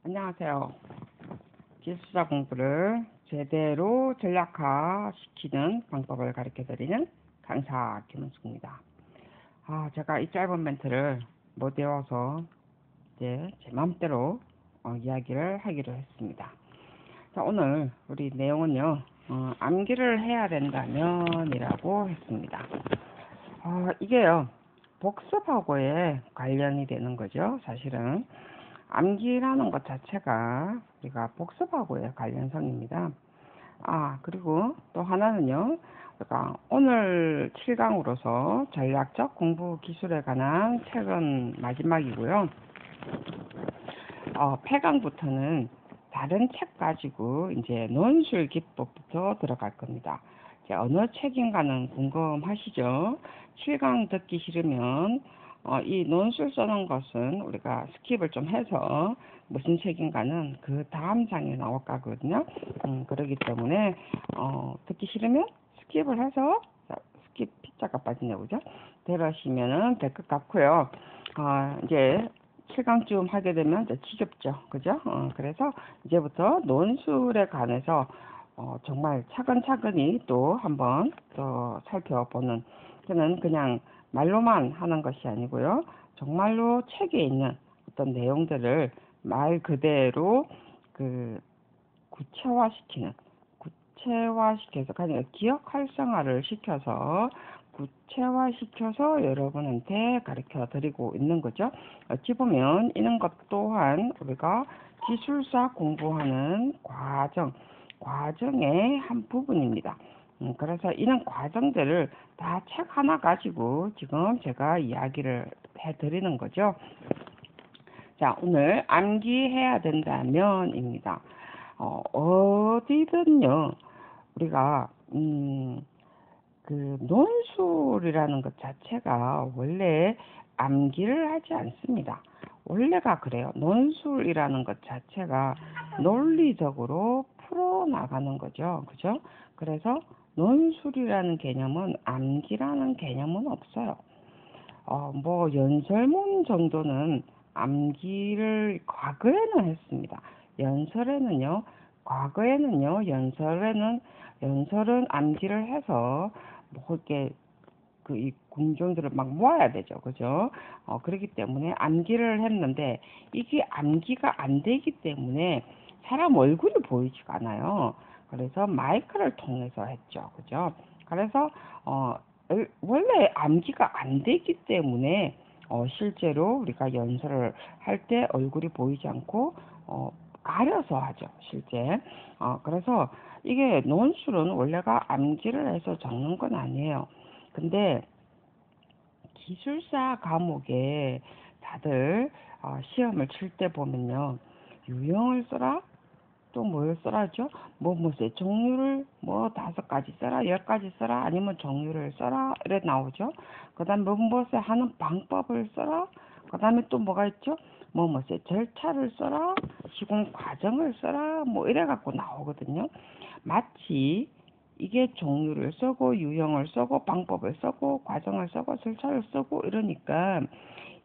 안녕하세요. 기술사 공부를 제대로 전략화시키는 방법을 가르쳐드리는 강사 김은숙입니다. 제가 이 짧은 멘트를 못 외워서 이제 제 마음대로 이야기를 하기로 했습니다. 자, 오늘 우리 내용은요, 암기를 해야 된다면이라고 했습니다. 이게요, 복습하고의 관련이 되는 거죠, 사실은. 암기라는 것 자체가 우리가 복습하고의 관련성입니다. 그리고 또 하나는요, 우리가 오늘 7강으로서 전략적 공부 기술에 관한 책은 마지막이고요. 8강부터는 다른 책 가지고 이제 논술 기법부터 들어갈 겁니다. 이제 어느 책인가는 궁금하시죠? 7강 듣기 싫으면 이 논술 쓰는 것은 우리가 스킵을 좀 해서 무슨 책인가는 그 다음 장에 나올 거거든요. 그러기 때문에 듣기 싫으면 스킵을 해서 스킵 P자가 빠지네요, 그죠? 들으시면은 될 것 같고요. 이제 7강쯤 하게 되면 이제 지겹죠, 그죠? 그래서 이제부터 논술에 관해서 정말 차근차근히 또 한번 또 살펴보는, 저는 그냥 말로만 하는 것이 아니고요, 정말로 책에 있는 어떤 내용들을 말 그대로 그 구체화시켜서 그냥 기억 활성화를 시켜서 구체화시켜서 여러분한테 가르쳐 드리고 있는 거죠. 어찌 보면 이런 것 또한 우리가 기술사 공부하는 과정의 한 부분입니다. 그래서 이런 과정들을 다 책 하나 가지고 지금 제가 이야기를 해드리는 거죠. 자, 오늘 암기해야 된다면입니다. 어디든요, 우리가, 그, 논술이라는 것 자체가 원래 암기를 하지 않습니다. 원래가 그래요. 논술이라는 것 자체가 논리적으로 풀어나가는 거죠. 그죠? 그래서 논술이라는 개념은 암기라는 개념은 없어요. 뭐, 연설문 정도는 암기를 과거에는 했습니다. 연설에는요, 과거에는요, 연설은 암기를 해서, 뭐, 이렇게, 이 군종들을 막 모아야 되죠. 그죠? 그렇기 때문에 암기를 했는데, 이게 암기가 안 되기 때문에 사람 얼굴이 보이지가 않아요. 그래서 마이크를 통해서 했죠. 그죠? 그래서, 원래 암기가 안 되기 때문에 실제로 우리가 연설을 할 때 얼굴이 보이지 않고 가려서 하죠, 실제. 그래서 이게 논술은 원래가 암기를 해서 적는 건 아니에요. 근데 기술사 과목에 다들 시험을 칠 때 보면요, 유형을 써라, 또 뭘 써라죠? 종류를 뭐 5가지 써라, 10가지 써라, 아니면 종류를 써라, 이래 나오죠. 그 다음에 무엇에 하는 방법을 써라, 그 다음에 또 뭐가 있죠? 절차를 써라, 시공 과정을 써라, 뭐 이래 갖고 나오거든요. 마치 이게 종류를 쓰고, 유형을 쓰고, 방법을 쓰고, 과정을 쓰고, 절차를 쓰고, 이러니까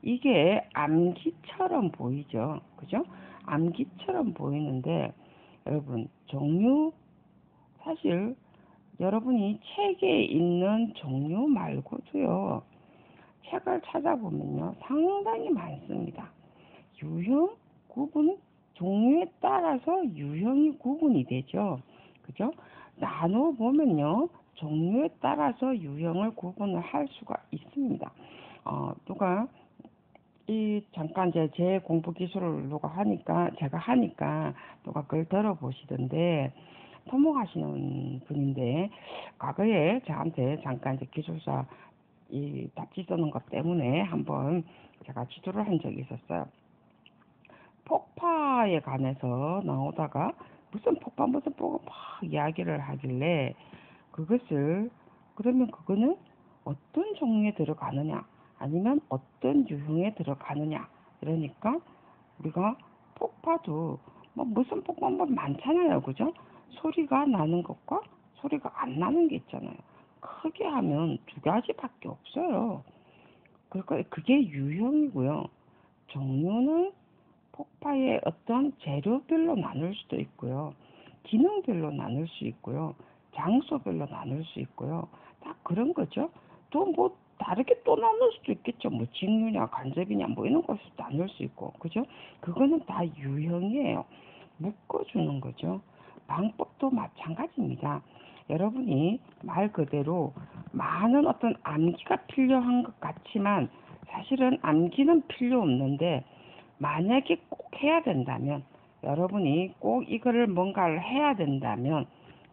이게 암기처럼 보이죠. 그죠? 암기처럼 보이는데, 여러분, 사실 여러분이 책에 있는 종류 말고도요, 책을 찾아보면요, 상당히 많습니다. 유형, 구분, 종류에 따라서 유형이 구분이 되죠. 그죠? 나눠보면요, 종류에 따라서 유형을 구분을 할 수가 있습니다. 누가 잠깐 제 공부 기술을 제가 하니까 누가 그걸 들어보시던데, 토목하시는 분인데, 과거에 저한테 잠깐 이제 기술사 이 답지 쓰는 것 때문에 한번 제가 지도를 한 적이 있었어요. 폭파에 관해서 나오다가 무슨 무슨 폭파 막 이야기를 하길래, 그러면 그거는 어떤 종류에 들어가느냐, 아니면 어떤 유형에 들어가느냐, 이러니까 우리가 폭파도 무슨 폭파 많잖아요. 그죠? 소리가 나는 것과 소리가 안 나는 게 있잖아요. 크게 하면 2가지밖에 없어요. 그러니까 그게 유형이고요. 종류는 폭파의 어떤 재료별로 나눌 수도 있고요. 기능별로 나눌 수 있고요. 장소별로 나눌 수 있고요. 다 그런 거죠. 또 뭐 다르게 또 나눌 수도 있겠죠. 뭐 직류냐 간접이냐 뭐 이런 것도 나눌 수 있고 그죠? 그거는 다 유형이에요. 묶어주는 거죠. 방법도 마찬가지입니다. 여러분이 말 그대로 많은 어떤 암기가 필요한 것 같지만 사실은 암기는 필요 없는데 만약에 꼭 해야 된다면 여러분이 꼭 이거를 뭔가를 해야 된다면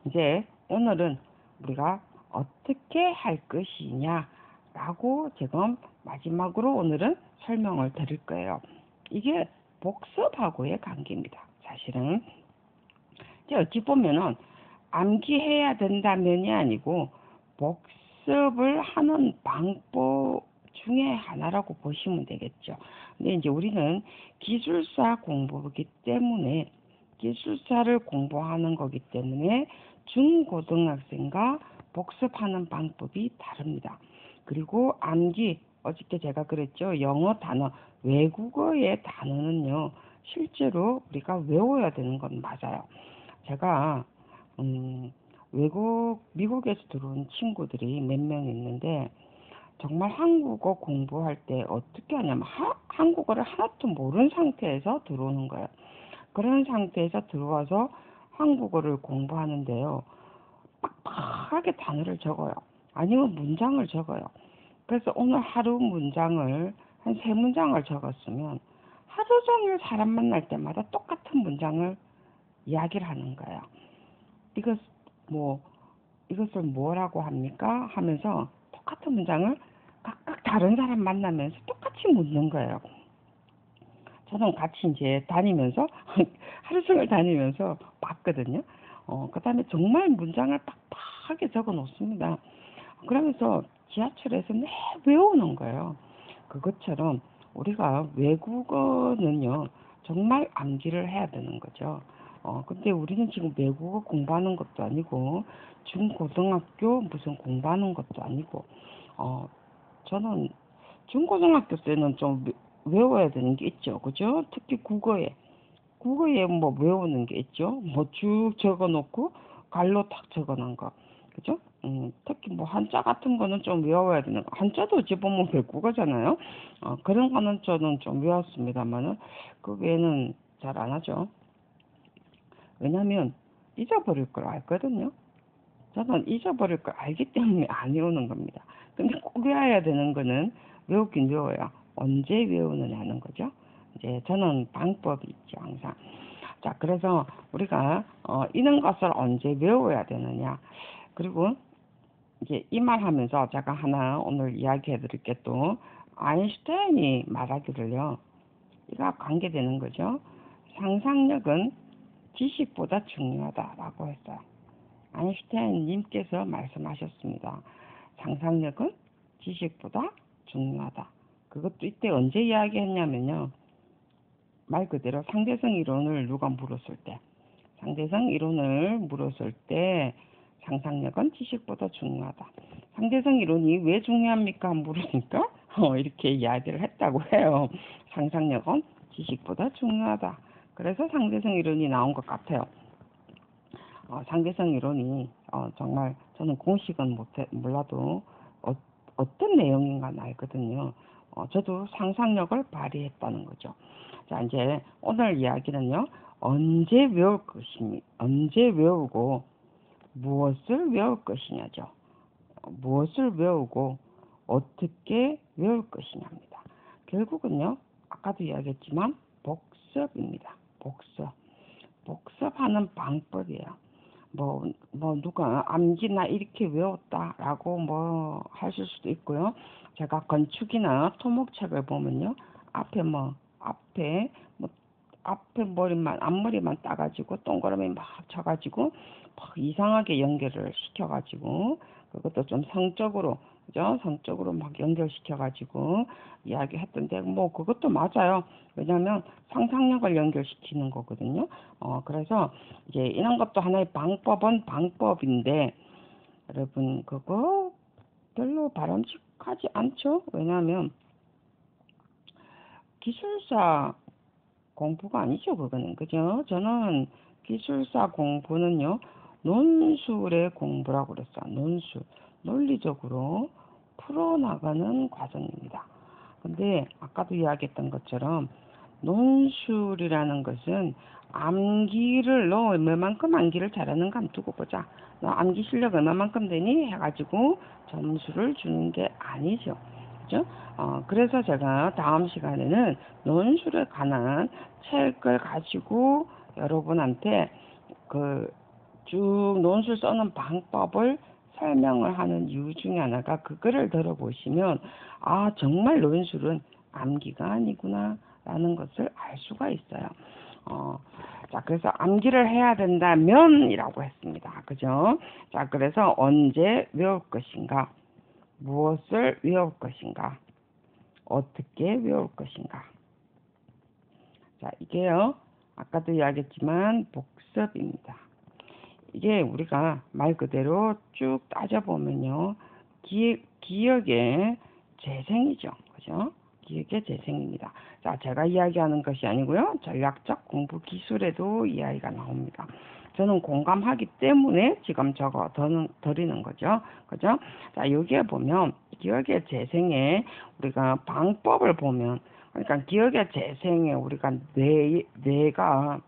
이제 오늘은 우리가 어떻게 할 것이냐라고 지금 마지막으로 오늘은 설명을 드릴 거예요. 이게 복습하고의 관계입니다. 사실은 이제 어찌 보면은 암기해야 된다면이 아니고 복습을 하는 방법 중에 하나라고 보시면 되겠죠. 근데 이제 우리는 기술사 공부이기 때문에 기술사를 공부하는 거기 때문에 중고등학생과 복습하는 방법이 다릅니다. 그리고 암기, 어저께 제가 그랬죠. 영어 단어, 외국어의 단어는요. 실제로 우리가 외워야 되는 건 맞아요. 제가 미국에서 들어온 친구들이 몇 명 있는데 정말 한국어 공부할 때 어떻게 하냐면 한국어를 하나도 모르는 상태에서 들어오는 거예요. 그런 상태에서 들어와서 한국어를 공부하는데요. 빡빡하게 단어를 적어요. 아니면 문장을 적어요. 그래서 오늘 하루 문장을 한 3문장을 적었으면 하루 종일 사람 만날 때마다 똑같은 문장을 이야기를 하는 거예요. 이것을 뭐라고 합니까? 하면서 똑같은 문장을 각각 다른 사람 만나면서 똑같이 묻는 거예요. 저는 같이 이제 다니면서 하루 종일 다니면서 봤거든요. 그 다음에 정말 문장을 빡빡하게 적어 놓습니다. 그러면서 지하철에서 내 외우는 거예요. 그것처럼 우리가 외국어는요, 정말 암기를 해야 되는 거죠. 근데 우리는 지금 외국어 공부하는 것도 아니고, 중고등학교 무슨 공부하는 것도 아니고, 저는 중고등학교 때는 좀 외워야 되는 게 있죠. 그죠? 특히 국어에 뭐 외우는 게 있죠. 뭐 쭉 적어 놓고, 갈로 탁 적어 놓은 거. 그죠? 특히 뭐 한자 같은 거는 좀 외워야 되는 거. 한자도 어찌 보면 외국어잖아요. 그런 거는 저는 좀 외웠습니다만은, 그 외에는 잘 안 하죠. 왜냐면 잊어버릴 걸 알거든요. 저는 잊어버릴 걸 알기 때문에 안 외우는 겁니다. 근데 꼭 외워야 되는 거는 외우긴 외워요. 언제 외우느냐는 거죠. 이제 저는 방법이 있죠, 항상. 자, 그래서 우리가 이런 것을 언제 외워야 되느냐. 그리고 이제 이 말 하면서 제가 하나 오늘 이야기해 드릴 게 또 아인슈타인이 말하기를요. 이가 관계되는 거죠. 상상력은 지식보다 중요하다라고 했어요. 아인슈타인님께서 말씀하셨습니다. 상상력은 지식보다 중요하다. 그것도 이때 언제 이야기했냐면요. 말 그대로 상대성 이론을 누가 물었을 때, 상대성 이론을 물었을 때 상상력은 지식보다 중요하다. 상대성 이론이 왜 중요합니까? 물으니까 이렇게 이야기를 했다고 해요. 상상력은 지식보다 중요하다. 그래서 상대성 이론이 나온 것 같아요. 상대성 이론이 정말 저는 공식은 몰라도 어떤 내용인가 알거든요. 저도 상상력을 발휘했다는 거죠. 자, 이제 오늘 이야기는요. 언제 외우고 무엇을 외울 것이냐죠. 무엇을 외우고 어떻게 외울 것이냐입니다. 결국은요. 아까도 이야기했지만 복습입니다. 복습하는 방법이에요. 누가 암기나 이렇게 외웠다라고 뭐 하실 수도 있고요. 제가 건축이나 토목책을 보면요. 앞에 앞머리만 따가지고 동그라미 막 쳐가지고 막 이상하게 연결을 시켜가지고 그것도 좀 성적으로 그죠? 성적으로 막 연결시켜가지고 이야기했던데 뭐 그것도 맞아요. 왜냐하면 상상력을 연결시키는 거거든요. 그래서 이제 이런 것도 하나의 방법은 방법인데 여러분 그거 별로 바람직하지 않죠? 왜냐하면 기술사 공부가 아니죠, 그거는. 그죠? 저는 기술사 공부는요, 논술의 공부라고 그랬어요. 논술. 논리적으로 풀어나가는 과정입니다. 근데 아까도 이야기했던 것처럼 논술이라는 것은 암기를 너 얼마만큼 암기를 잘하는가 한번 두고 보자. 너 암기 실력 얼마만큼 되니? 해가지고 점수를 주는 게 아니죠. 그죠? 그래서 제가 다음 시간에는 논술에 관한 책을 가지고 여러분한테 그 쭉 논술 써는 방법을 설명을 하는 이유 중에 하나가 그거를 들어보시면 아 정말 논술은 암기가 아니구나 라는 것을 알 수가 있어요. 자 그래서 암기를 해야 된다면 이라고 했습니다. 그죠? 자 그래서 언제 외울 것인가, 무엇을 외울 것인가, 어떻게 외울 것인가. 자 이게요 아까도 이야기했지만 복습입니다. 이게 우리가 말 그대로 쭉 따져보면요. 기억의 재생이죠. 그죠? 기억의 재생입니다. 자, 제가 이야기하는 것이 아니고요. 전략적 공부 기술에도 이야기가 나옵니다. 저는 공감하기 때문에 지금 적어 드리는 거죠. 그죠? 자, 여기에 보면 기억의 재생에 우리가 방법을 보면 그러니까 기억의 재생에 우리가 뇌가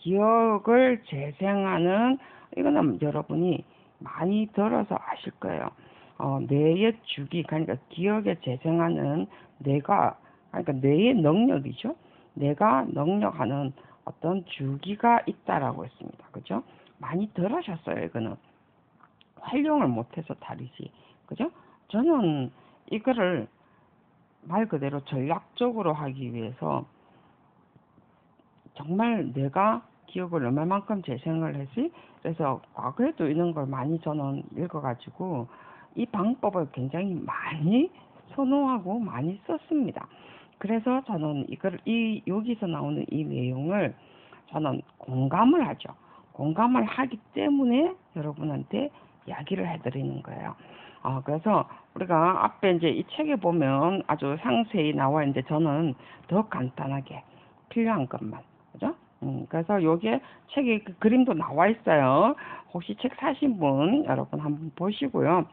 기억을 재생하는 이거는 여러분이 많이 들어서 아실 거예요. 뇌의 주기 그러니까 기억에 재생하는 뇌가 그러니까 뇌의 능력이죠. 뇌가 능력하는 어떤 주기가 있다라고 했습니다. 그죠? 많이 들으셨어요. 이거는 활용을 못해서 다르지. 그죠? 저는 이거를 말 그대로 전략적으로 하기 위해서 정말 내가 기억을 얼마만큼 재생을 했지? 그래서 과거에도 이런 걸 많이 저는 읽어가지고 이 방법을 굉장히 많이 선호하고 많이 썼습니다. 그래서 저는 여기서 나오는 이 내용을 저는 공감을 하죠. 공감을 하기 때문에 여러분한테 이야기를 해드리는 거예요. 그래서 우리가 앞에 이제 이 책에 보면 아주 상세히 나와 있는데 저는 더 간단하게 필요한 것만 그죠? 그래서 여기에 책에 그 그림도 나와 있어요. 혹시 책 사신 분 여러분 한번 보시고요.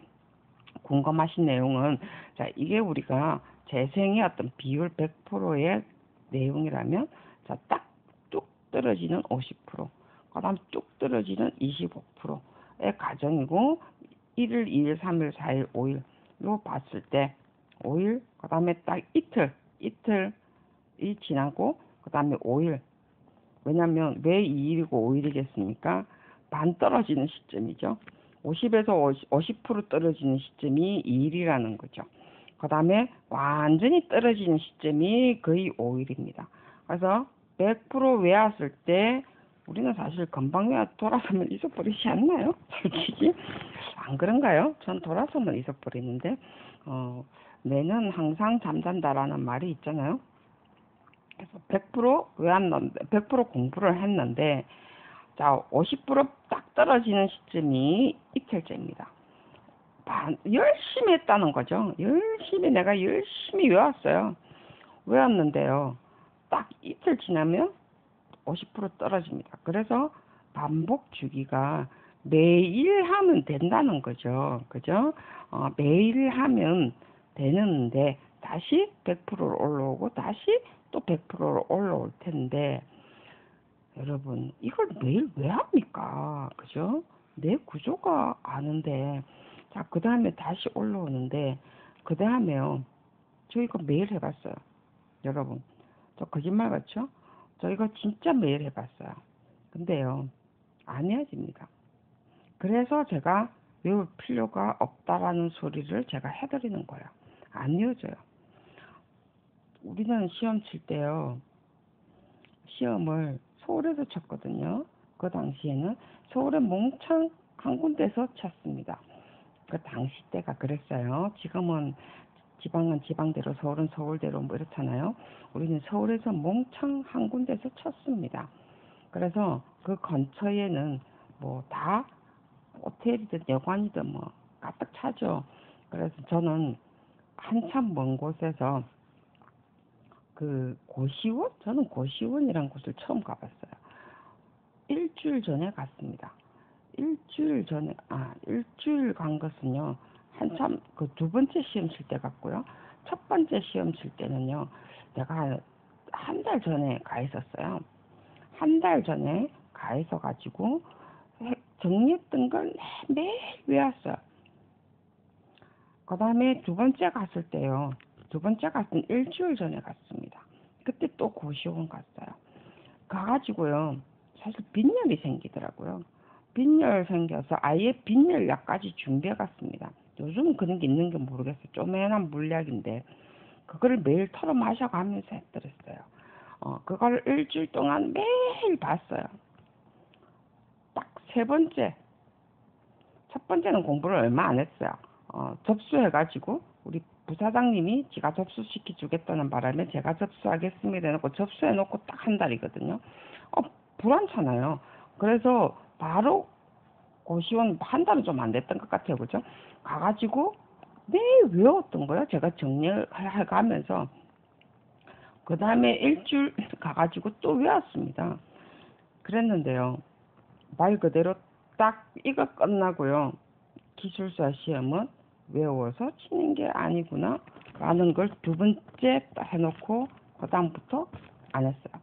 궁금하신 내용은 자 이게 우리가 재생의 어떤 비율 100%의 내용이라면 자 딱 뚝 떨어지는 50%, 그다음 뚝 떨어지는 25%의 가정이고 1일, 2일, 3일, 4일, 5일 요 봤을 때 5일 그다음에 딱 이틀이 지나고 그다음에 5일 왜냐하면 왜 2일이고 5일이겠습니까? 반 떨어지는 시점이죠. 50에서 50% 떨어지는 시점이 2일이라는 거죠. 그 다음에 완전히 떨어지는 시점이 거의 5일입니다. 그래서 100% 외웠을 때 우리는 사실 금방 외워 돌아서면 잊어버리지 않나요? 솔직히 안 그런가요? 전 돌아서면 잊어버리는데 뇌는 항상 잠잔다라는 말이 있잖아요. 그래서 100% 외웠는데 100% 공부를 했는데 자 50%딱 떨어지는 시점이 이틀째입니다. 열심히 했다는 거죠. 내가 열심히 외웠어요. 외웠는데요. 딱 이틀 지나면 50% 떨어집니다. 그래서 반복 주기가 매일 하면 된다는 거죠. 그죠? 매일 하면 되는데 다시 100%로 올라오고 다시 또 100%로 올라올 텐데 여러분 이걸 매일 왜 합니까? 그죠? 내 구조가 아는데 자 그 다음에 다시 올라오는데 그 다음에요 저 이거 매일 해봤어요. 여러분 저 거짓말 같죠? 저 이거 진짜 매일 해봤어요. 근데요 안 헤어집니다. 그래서 제가 외울 필요가 없다라는 소리를 제가 해드리는 거예요. 안 헤어져요. 우리는 시험 칠 때요 시험을 서울에서 쳤거든요. 그 당시에는 서울에 몽창 한 군데서 쳤습니다. 그 당시 때가 그랬어요. 지금은 지방은 지방대로 서울은 서울대로 뭐 이렇잖아요. 우리는 서울에서 몽창 한 군데서 쳤습니다. 그래서 그 근처에는 뭐 다 호텔이든 여관이든 뭐 가득 차죠. 그래서 저는 한참 먼 곳에서 그 고시원? 저는 고시원이란 곳을 처음 가봤어요. 일주일 전에 갔습니다. 일주일 간 것은요, 한참 그 두 번째 시험 칠 때 갔고요. 첫 번째 시험 칠 때는요, 내가 한 달 전에 가 있었어요. 한 달 전에 가 있어가지고 정리했던 걸 매일 외웠어요. 그 다음에 두 번째 갔을 때요. 두 번째 갔을 땐 일주일 전에 갔습니다. 그때 또 고시원 갔어요. 가가지고요. 사실 빈혈이 생기더라고요. 빈혈 생겨서 아예 빈혈약까지 준비해 갔습니다. 요즘은 그런 게 있는 게 모르겠어요. 쪼매난 물약인데 그거를 매일 털어 마셔가면서 했더랬어요. 그걸 일주일 동안 매일 봤어요. 딱 세 번째, 첫 번째는 공부를 얼마 안 했어요. 접수해가지고 우리 부사장님이 지가 접수시켜 주겠다는 바람에 제가 접수하겠습니다 해놓고 접수해놓고 딱 한 달이거든요. 불안찮아요. 그래서 바로 고시원 한 달은 좀 안 됐던 것 같아요. 그죠? 가가지고 매일 외웠던 거예요. 제가 정리를 가면서. 그 다음에 일주일 가가지고 또 외웠습니다. 그랬는데요. 말 그대로 딱 이거 끝나고요. 기술사 시험은 외워서 치는 게 아니구나 라는 걸 두 번째 해놓고 그 다음부터 안 했어요.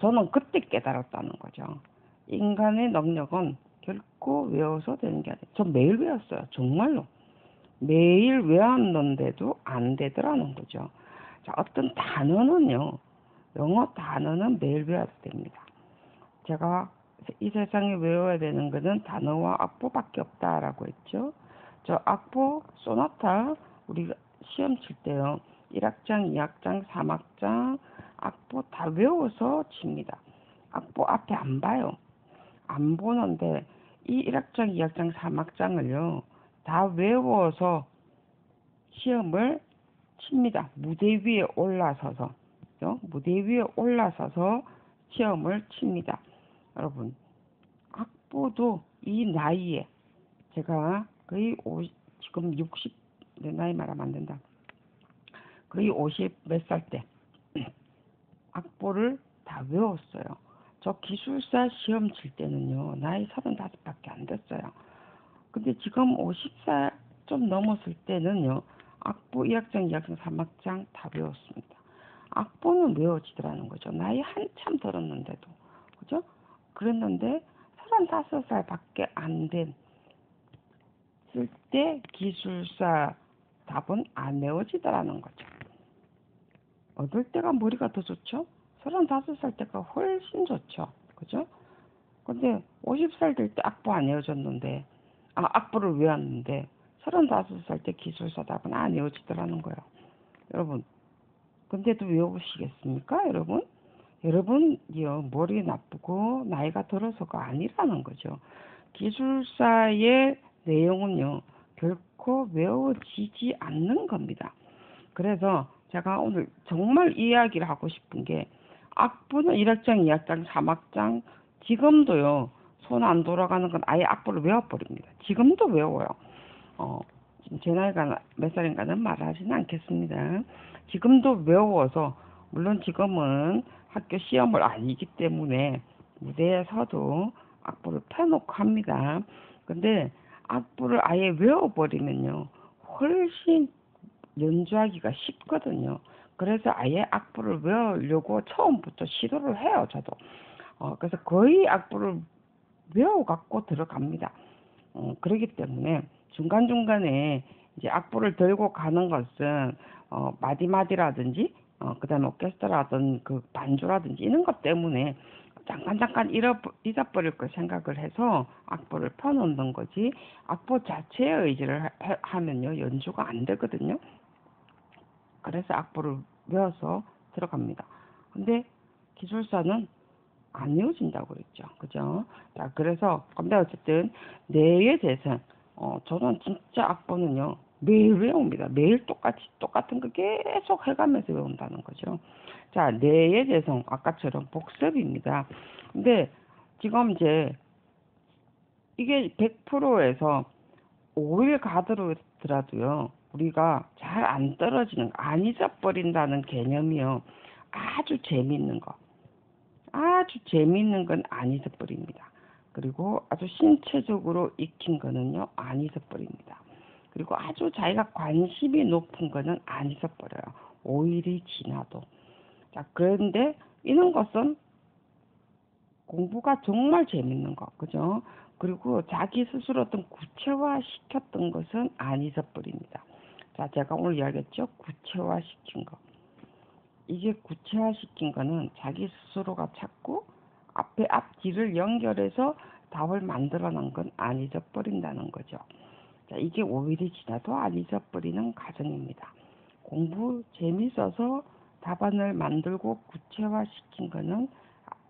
저는 그때 깨달았다는 거죠. 인간의 능력은 결코 외워서 되는 게 아니에요. 저 매일 외웠어요. 정말로. 매일 외웠는데도 안 되더라는 거죠. 자, 어떤 단어는요. 영어 단어는 매일 외워야 됩니다. 제가 이 세상에 외워야 되는 것은 단어와 악보밖에 없다라고 했죠. 저 악보, 소나타 우리가 시험 칠 때요. 1악장, 2악장, 3악장 악보 다 외워서 칩니다. 악보 앞에 안 봐요. 안 보는데 이 1악장, 2악장, 3악장을요. 다 외워서 시험을 칩니다. 무대 위에 올라서서 무대 위에 올라서서 시험을 칩니다. 여러분, 악보도 이 나이에 제가 거의 지금 60, 내 나이 말하면 안 된다. 거의 50 몇 살 때 악보를 다 외웠어요. 저 기술사 시험 칠 때는요, 나이 35밖에 안 됐어요. 근데 지금 50살 좀 넘었을 때는요, 악보 1악장, 2악장, 3악장 다 외웠습니다. 악보는 외워지더라는 거죠. 나이 한참 들었는데도. 그죠? 그랬는데 35살밖에 안 됐을 때 기술사 답은 안 외워지더라는 거죠. 어떨 때가 머리가 더 좋죠? 35살 때가 훨씬 좋죠. 그죠? 근데 50살 될 때 악보 안 외워졌는데, 악보를 외웠는데 35살 때 기술사 답은 안 외워지더라는 거예요. 여러분, 근데도 외워보시겠습니까? 여러분이요, 머리 나쁘고 나이가 들어서가 아니라는 거죠. 기술사의 내용은요, 결코 외워지지 않는 겁니다. 그래서 제가 오늘 정말 이야기를 하고 싶은 게, 악보는 1악장, 2악장, 3악장, 지금도요, 손 안 돌아가는 건 아예 악보를 외워버립니다. 지금도 외워요. 지금 제 나이가 몇 살인가는 말하지는 않겠습니다. 지금도 외워서, 물론 지금은 학교 시험을 아니기 때문에 무대에 서도 악보를 펴놓고 합니다. 근데 악보를 아예 외워버리면요, 훨씬 연주하기가 쉽거든요. 그래서 아예 악보를 외우려고 처음부터 시도를 해요, 저도. 그래서 거의 악보를 외워갖고 들어갑니다. 그렇기 때문에 중간중간에 이제 악보를 들고 가는 것은 마디마디라든지 그다음에 오케스트라든 그 반주라든지 이런 것 때문에 잠깐 잊어버릴 걸 생각을 해서 악보를 펴놓는 거지, 악보 자체에 의지를 하면요 연주가 안 되거든요. 그래서 악보를 외워서 들어갑니다. 근데 기술사는 안 외워진다고 그랬죠. 그죠? 자, 그래서, 근데 어쨌든, 뇌의 재생. 저는 진짜 악보는요, 매일 외웁니다. 매일 똑같은 거 계속 해가면서 외운다는 거죠. 자, 뇌의 재생. 아까처럼 복습입니다. 근데, 지금 이게 100%에서 5일 가더라도요, 우리가 잘 안 떨어지는, 안 잊어버린다는 개념이요. 아주 재미있는 거. 아주 재미있는 건 안 잊어버립니다. 그리고 아주 신체적으로 익힌 거는요, 안 잊어버립니다. 그리고 아주 자기가 관심이 높은 거는 안 잊어버려요. 5일이 지나도. 자, 그런데 이런 것은 공부가 정말 재밌는 거, 그죠? 그리고 자기 스스로 어떤 구체화 시켰던 것은 안 잊어버립니다. 자, 제가 오늘 이야기했죠? 구체화 시킨 거. 이게 구체화 시킨 거는 자기 스스로가 찾고 앞에 앞뒤를 연결해서 답을 만들어 놓은 건 안 잊어버린다는 거죠. 자, 이게 5일이 지나도 안 잊어버리는 과정입니다. 공부 재밌어서 답안을 만들고 구체화 시킨 거는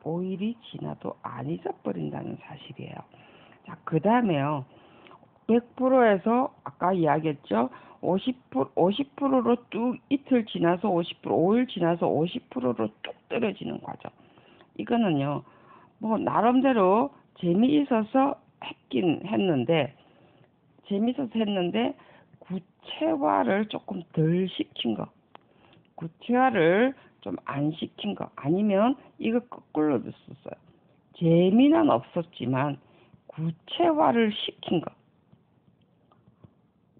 5일이 지나도 안 잊어버린다는 사실이에요. 자, 그 다음에요. 100%에서 아까 이야기했죠. 50%로 뚝 이틀 지나서 50%, 5일 지나서 50%로 뚝 떨어지는 과정. 이거는요, 뭐, 나름대로 재미있어서 했는데, 구체화를 조금 덜 시킨 거. 구체화를 좀 안 시킨 거. 아니면 이거 거꾸로 됐었어요. 재미는 없었지만, 구체화를 시킨 거.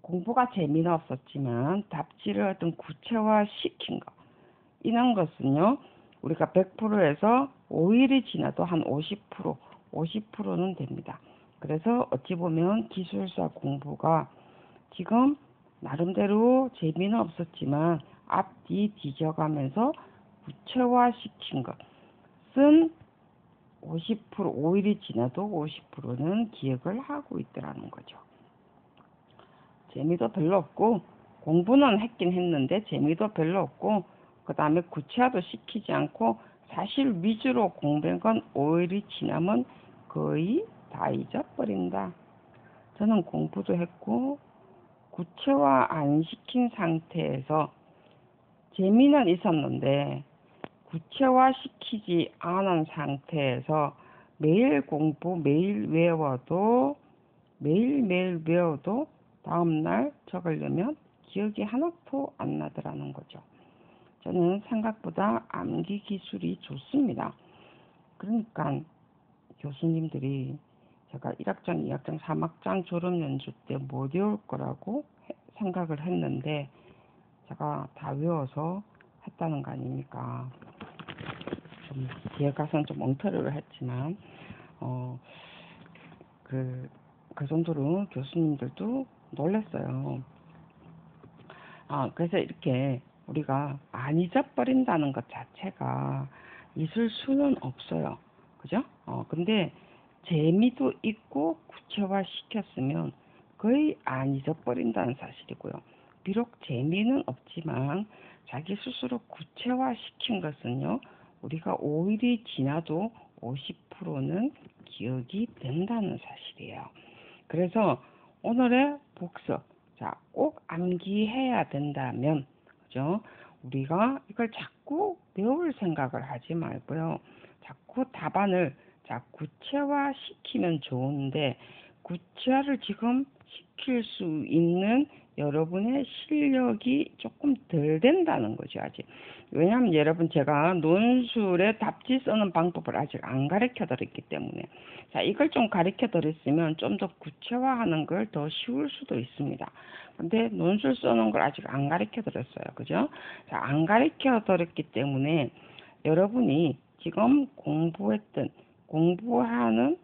공부가 재미는 없었지만 답지를 어떤 구체화 시킨 거. 이런 것은요, 우리가 100%에서 5일이 지나도 한 50%는 됩니다. 그래서 어찌 보면 기술사 공부가 지금 나름대로 재미는 없었지만 앞뒤 뒤져가면서 구체화 시킨 것은 50%, 5일이 지나도 50%는 기억을 하고 있더라는 거죠. 재미도 별로 없고, 공부는 했긴 했는데 재미도 별로 없고, 그 다음에 구체화도 시키지 않고 사실 위주로 공부한 건 5일이 지나면 거의 다 잊어버린다. 저는 공부도 했고 구체화 안 시킨 상태에서 재미는 있었는데 구체화 시키지 않은 상태에서 매일 공부, 매일매일 외워도 다음날 적으려면 기억이 하나도 안 나더라는 거죠. 저는 생각보다 암기 기술이 좋습니다. 그러니까 교수님들이 제가 1학장, 2학장, 3학장 졸업 연수 때 못 외울 거라고 생각을 했는데 제가 다 외워서 했다는 거 아닙니까? 좀 뒤에 가서는 좀 엉터리를 했지만 그 정도로 교수님들도 놀랐어요. 그래서 이렇게 우리가 안 잊어버린다는 것 자체가 있을 수는 없어요. 그죠? 근데 재미도 있고 구체화 시켰으면 거의 안 잊어버린다는 사실이고요. 비록 재미는 없지만 자기 스스로 구체화 시킨 것은요, 우리가 5일이 지나도 50%는 기억이 된다는 사실이에요. 그래서 오늘의 복습, 자, 꼭 암기해야 된다면, 그죠? 우리가 이걸 자꾸 외울 생각을 하지 말고요. 자꾸 답안을 구체화 시키면 좋은데, 구체화를 지금 시킬 수 있는 여러분의 실력이 조금 덜 된다는 거죠, 아직. 왜냐하면 여러분, 제가 논술에 답지 쓰는 방법을 아직 안 가르쳐 드렸기 때문에. 자, 이걸 좀 가르쳐 드렸으면 좀 더 구체화하는 걸 더 쉬울 수도 있습니다. 근데 논술 쓰는 걸 아직 안 가르쳐 드렸어요. 그죠? 자, 안 가르쳐 드렸기 때문에 여러분이 지금 공부하는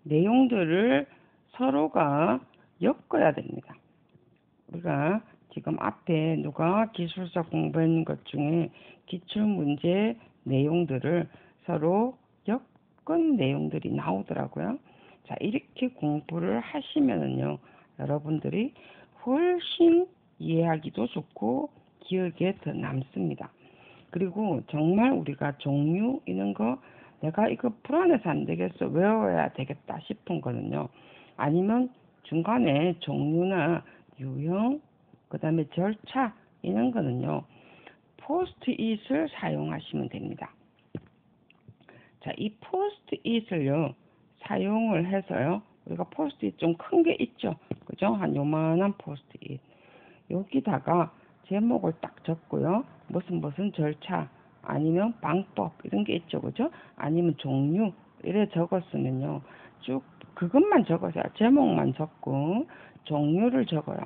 내용들을 서로가 엮어야 됩니다. 우리가 지금 앞에 누가 기술사 공부한 것 중에 기출문제 내용들을 서로 엮은 내용들이 나오더라고요. 자, 이렇게 공부를 하시면은요, 여러분들이 훨씬 이해하기도 좋고 기억에 더 남습니다. 그리고 정말 우리가 종류 이런 거 내가 이거 불안해서 안 되겠어, 외워야 되겠다 싶은 거는요, 아니면 중간에 종류나 유형, 그 다음에 절차 이런 거는요, 포스트잇을 사용하시면 됩니다. 자, 이 포스트잇을요 사용을 해서요 우리가 포스트잇 좀 큰 게 있죠. 그죠? 한 요만한 포스트잇. 여기다가 제목을 딱 적고요. 무슨 절차 아니면 방법 이런 게 있죠. 그죠? 아니면 종류 이래 적었으면요. 쭉 그것만 적으세요. 제목만 적고 종류를 적어요.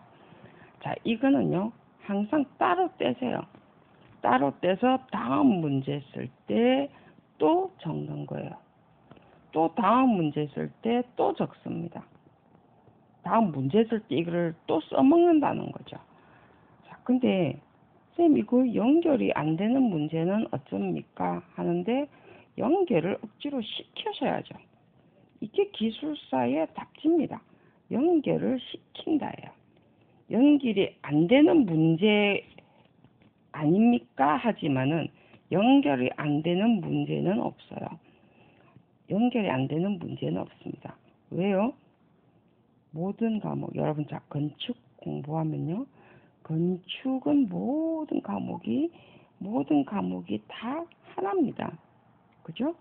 자, 이거는요. 항상 따로 떼세요. 따로 떼서 다음 문제 쓸 때 또 적는 거예요. 또 다음 문제 쓸 때 또 적습니다. 다음 문제 쓸 때 이거를 또 써먹는다는 거죠. 자, 근데 쌤 이거 연결이 안 되는 문제는 어쩝니까? 하는데 연결을 억지로 시켜셔야죠. 이게 기술사의 답지입니다. 연결을 시킨다예요. 연결이 안 되는 문제 아닙니까? 하지만은 연결이 안 되는 문제는 없어요. 연결이 안 되는 문제는 없습니다. 왜요? 모든 과목, 여러분 자 건축 공부하면요. 건축은 모든 과목이 다 하나입니다. 그죠?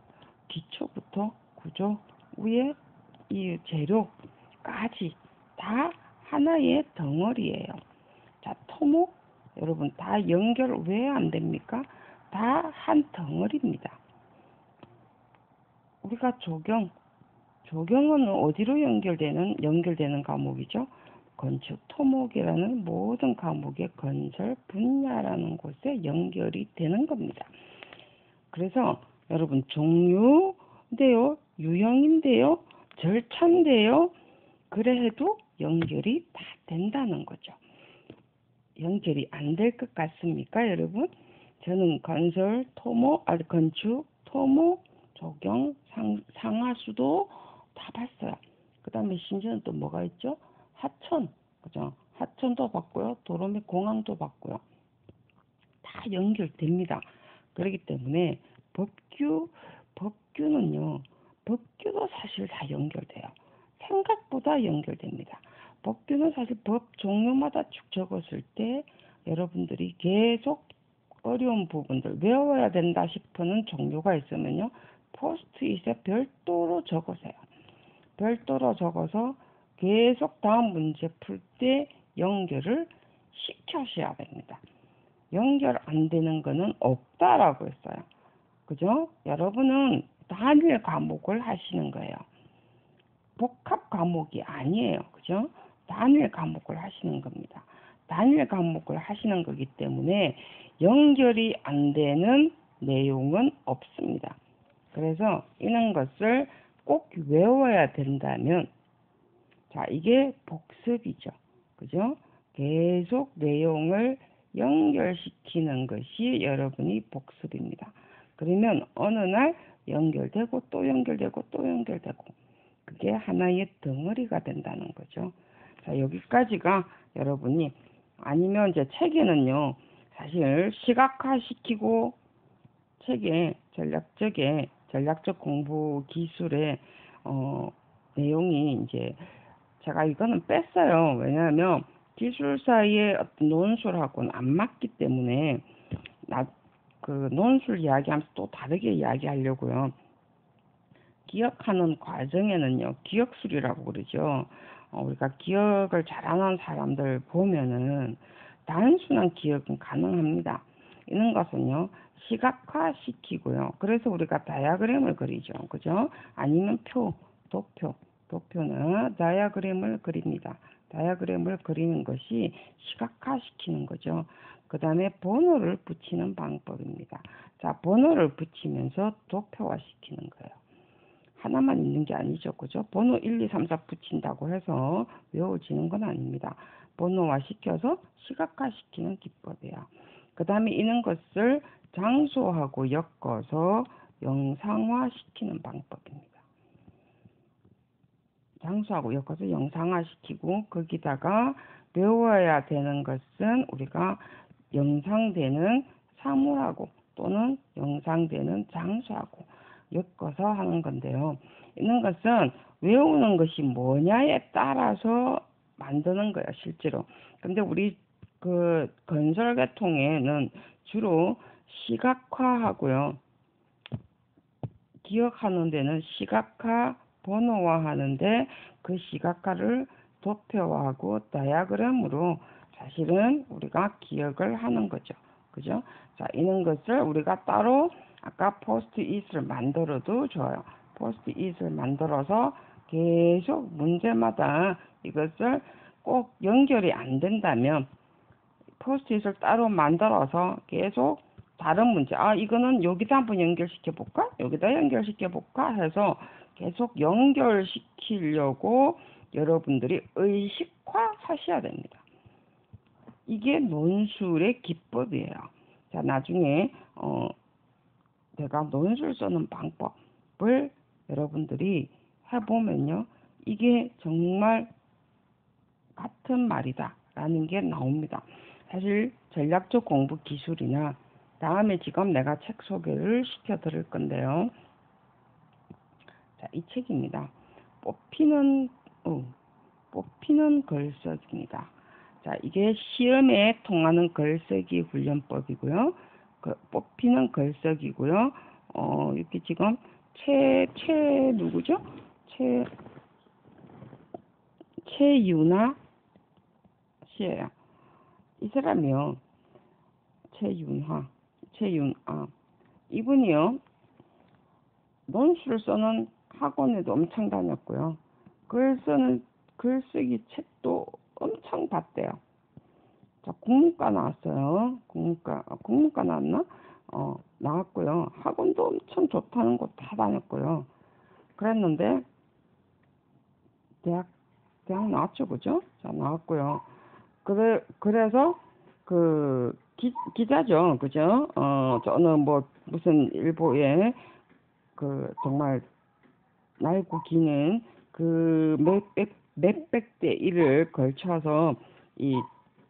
기초부터 구조, 위에 이 재료까지 다 하나의 덩어리예요. 자, 토목 여러분 다 연결 왜 안 됩니까? 다 한 덩어리입니다. 우리가 조경은 어디로 연결되는 과목이죠? 건축 토목이라는 모든 과목의 건설 분야라는 곳에 연결이 되는 겁니다. 그래서 여러분 종류인데요, 유형인데요, 절차인데요, 그래 해도 연결이 다 된다는 거죠. 연결이 안 될 것 같습니까, 여러분? 저는 건축, 토목, 조경, 상하수도 다 봤어요. 그 다음에 심지어는 또 뭐가 있죠? 하천, 그죠? 하천도 봤고요. 도로 및 공항도 봤고요. 다 연결됩니다. 그렇기 때문에 법규는요, 법규도 사실 다 연결돼요. 생각보다 연결됩니다. 법규는 사실 법 종류마다 쭉 적었을 때 여러분들이 계속 어려운 부분들 외워야 된다 싶은 종류가 있으면요. 포스트잇에 별도로 적으세요. 별도로 적어서 계속 다음 문제 풀 때 연결을 시켜셔야 됩니다. 연결 안 되는 거는 없다라고 했어요. 그죠? 여러분은 단일 과목을 하시는 거예요. 복합 과목이 아니에요. 그죠? 단일 과목을 하시는 겁니다. 단일 과목을 하시는 거기 때문에 연결이 안 되는 내용은 없습니다. 그래서 이런 것을 꼭 외워야 된다면, 자, 이게 복습이죠. 그죠? 계속 내용을 연결시키는 것이 여러분이 복습입니다. 그러면 어느 날 연결되고 또 연결되고 또 연결되고 그게 하나의 덩어리가 된다는 거죠. 자, 여기까지가 여러분이 아니면 이제 책에는요. 사실 시각화시키고 책에 전략적 공부 기술의 내용이 이제 제가 이거는 뺐어요. 왜냐하면 기술사의 어떤 논술하고는 안 맞기 때문에 그 논술 이야기하면서 또 다르게 이야기하려고요. 기억하는 과정에는요, 기억술이라고 그러죠. 우리가 기억을 잘하는 사람들 보면은 단순한 기억은 가능합니다. 이런 것은요, 시각화시키고요. 그래서 우리가 다이어그램을 그리죠. 그죠? 아니면 도표나 다이어그램을 그립니다. 다이어그램을 그리는 것이 시각화시키는 거죠. 그 다음에 번호를 붙이는 방법입니다. 자, 번호를 붙이면서 도표화시키는 거예요. 하나만 있는 게 아니죠. 그죠? 번호 1, 2, 3, 4 붙인다고 해서 외워지는 건 아닙니다. 번호화 시켜서 시각화 시키는 기법이에요. 그 다음에 이런 것을 장소하고 엮어서 영상화 시키는 방법입니다. 장소하고 엮어서 영상화 시키고 거기다가 외워야 되는 것은 우리가 영상되는 사물하고 또는 영상되는 장소하고 엮어서 하는 건데요. 이런 것은 외우는 것이 뭐냐에 따라서 만드는 거예요, 실제로. 근데 우리 그 건설 계통에는 주로 시각화하고요. 기억하는 데는 시각화, 번호화하는데 그 시각화를 도표하고 다이어그램으로 사실은 우리가 기억을 하는 거죠. 그죠? 자, 이런 것을 우리가 따로 아까 포스트잇을 만들어도 좋아요. 포스트잇을 만들어서 계속 문제마다 이것을 꼭 연결이 안 된다면 포스트잇을 따로 만들어서 계속 다른 문제, 이거는 여기다 한번 연결시켜 볼까? 여기다 연결시켜 볼까? 해서 계속 연결시키려고 여러분들이 의식화 하셔야 됩니다. 이게 논술의 기법이에요. 자, 나중에 내가 논술 쓰는 방법을 여러분들이 해보면요, 이게 정말 같은 말이다 라는 게 나옵니다. 사실 전략적 공부 기술이나 다음에 지금 내가 책 소개를 시켜 드릴 건데요. 자, 이 책입니다. 뽑히는 글쓰기입니다. 자, 이게 시험에 통하는 글쓰기 훈련법이고요. 뽑히는 글쓰기고요. 이렇게 지금 누구죠? 최윤아 씨예요. 이 사람이요. 최윤아. 이분이요. 논술을 쓰는 학원에도 엄청 다녔고요. 글쓰기 책도 엄청 봤대요. 자, 국문과 나왔어요. 국문과 나왔나? 나왔고요. 학원도 엄청 좋다는 곳 다 다녔고요. 그랬는데, 대학 나왔죠, 그죠? 자, 나왔고요. 그래서, 기자죠, 그죠? 저는 무슨 일보에, 정말, 날고 기는 몇백 대 일을 걸쳐서 이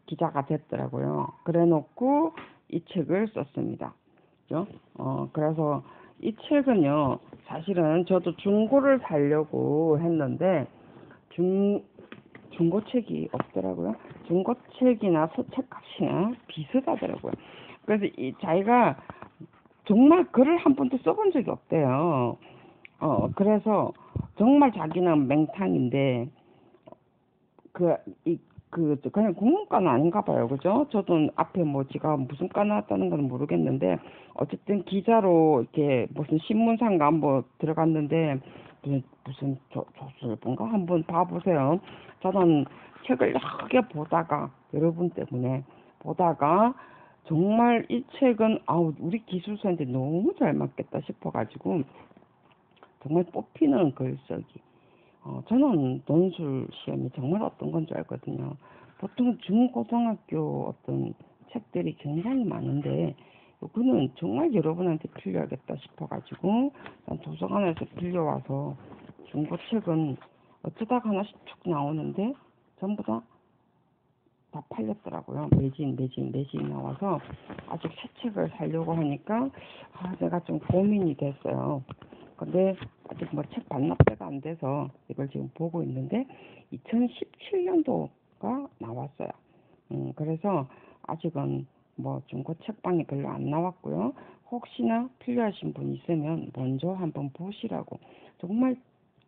기자가 됐더라고요. 그래 놓고 이 책을 썼습니다. 그죠? 그래서 이 책은요, 사실은 저도 중고를 사려고 했는데, 중고책이 없더라고요. 중고책이나 서책값이나 비슷하더라고요. 그래서 자기가 정말 글을 한 번도 써본 적이 없대요. 그래서 정말 자기는 맹탕인데, 그냥 국문과는 아닌가 봐요. 그죠? 저도 앞에 지가 무슨 과 나왔다는 건 모르겠는데, 어쨌든 기자로 이렇게 무슨 신문사인가 들어갔는데, 무슨 조술본가 한번 봐보세요. 저는 책을 크게 보다가, 여러분 때문에 보다가, 정말 이 책은, 우리 기술서한테 너무 잘 맞겠다 싶어가지고, 정말 뽑히는 글쓰기. 저는 논술 시험이 정말 어떤 건 줄 알거든요. 보통 중고등학교 어떤 책들이 굉장히 많은데, 이거는 정말 여러분한테 필요하겠다 싶어가지고, 도서관에서 빌려와서 중고책은 어쩌다가 하나씩 쭉 나오는데, 전부 다 팔렸더라고요. 매진 나와서 아직 새 책을 사려고 하니까, 내가 좀 고민이 됐어요. 근데 아직 책 반납대가 안 돼서 이걸 지금 보고 있는데 2017년도가 나왔어요. 그래서 아직은 중고 책방이 별로 안 나왔고요. 혹시나 필요하신 분 있으면 먼저 한번 보시라고. 정말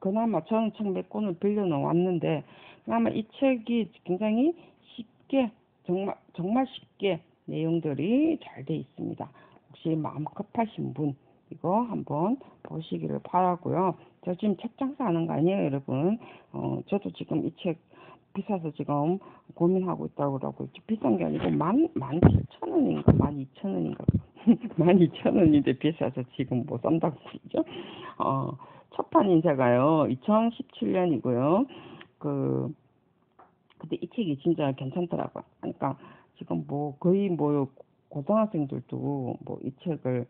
그나마 저는 책 몇 권을 빌려 놓았는데 그나마 이 책이 굉장히 쉽게 정말 쉽게 내용들이 잘 돼 있습니다. 혹시 마음 급하신 분 이거 한번 보시기를 바라고요. 저 지금 책 장사하는 거 아니에요, 여러분. 저도 지금 이 책 비싸서 지금 고민하고 있다고 그러고 비싼 게 아니고 17,000원인가 12,000원인가 12,000원인데 비싸서 지금 못 산다고 그러죠. 첫판 인쇄가요 2017년이고요. 근데 이 책이 진짜 괜찮더라고요. 그러니까 지금 거의 고등학생들도 이 책을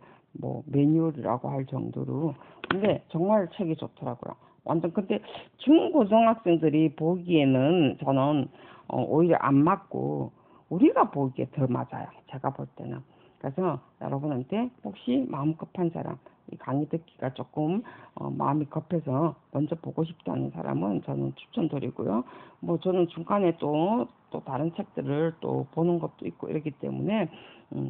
매뉴얼이라고 할 정도로 근데 정말 책이 좋더라고요. 완전 근데 중고등학생들이 보기에는 저는 오히려 안 맞고 우리가 보기에 더 맞아요. 제가 볼 때는. 그래서 여러분한테 혹시 마음 급한 사람 이 강의 듣기가 조금 마음이 급해서 먼저 보고 싶다는 사람은 저는 추천드리고요. 뭐 저는 중간에 또 다른 책들을 또 보는 것도 있고 이러기 때문에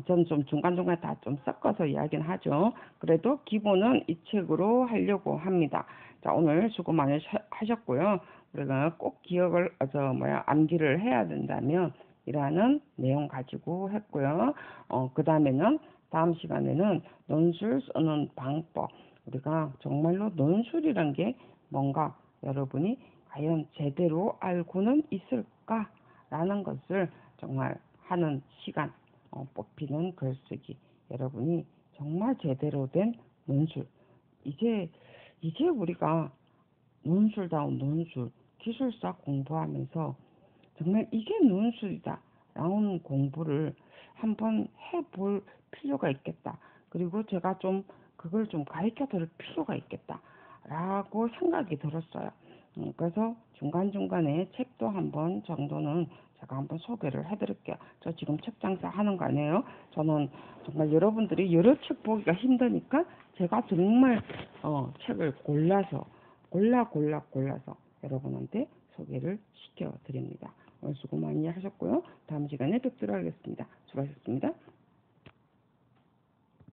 저는 좀 중간중간 다 좀 섞어서 이야기는 하죠. 그래도 기본은 이 책으로 하려고 합니다. 자, 오늘 수고 많이 하셨고요. 우리가 꼭 기억을 암기를 해야 된다면 이라는 내용 가지고 했고요. 그 다음에는 다음 시간에는 논술 쓰는 방법. 우리가 정말로 논술이란 게 뭔가 여러분이 과연 제대로 알고는 있을까라는 것을 정말 하는 시간, 뽑히는 글쓰기. 여러분이 정말 제대로 된 논술. 이제 우리가 논술다운 논술, 기술사 공부하면서 정말 이게 논술이다 라는 공부를 한번 해볼 필요가 있겠다. 그리고 제가 좀 그걸 좀 가르쳐 드릴 필요가 있겠다 라고 생각이 들었어요. 그래서 중간중간에 책도 한번 정도는 제가 한번 소개를 해드릴게요. 저 지금 책 장사 하는 거 아니에요? 저는 정말 여러분들이 여러 책 보기가 힘드니까 제가 정말 책을 골라서 여러분한테 소개를 시켜드립니다. 오늘 수고 많이 하셨고요. 다음 시간에 뵙도록 하겠습니다. 수고하셨습니다.